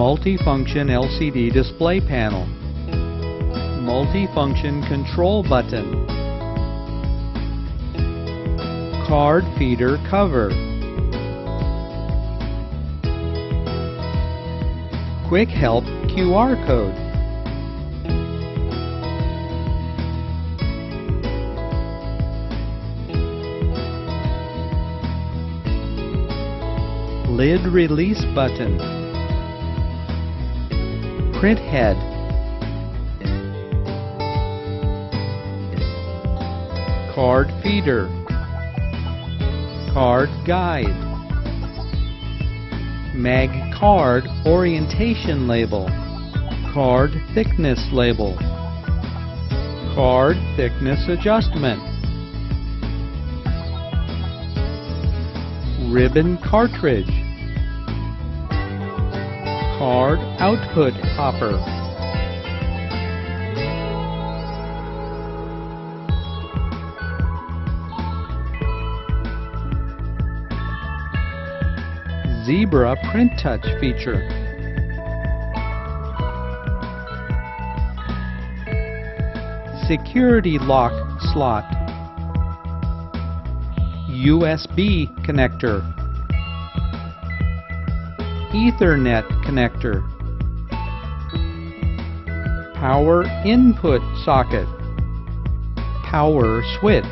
multifunction LCD display panel, multifunction control button, card feeder cover, quick help QR code, lid release button, print head, card feeder, card guide, mag card orientation label, card thickness label, card thickness adjustment, ribbon cartridge, card output hopper, zebra print touch feature, security lock slot, USB connector, Ethernet connector, power input socket, power switch,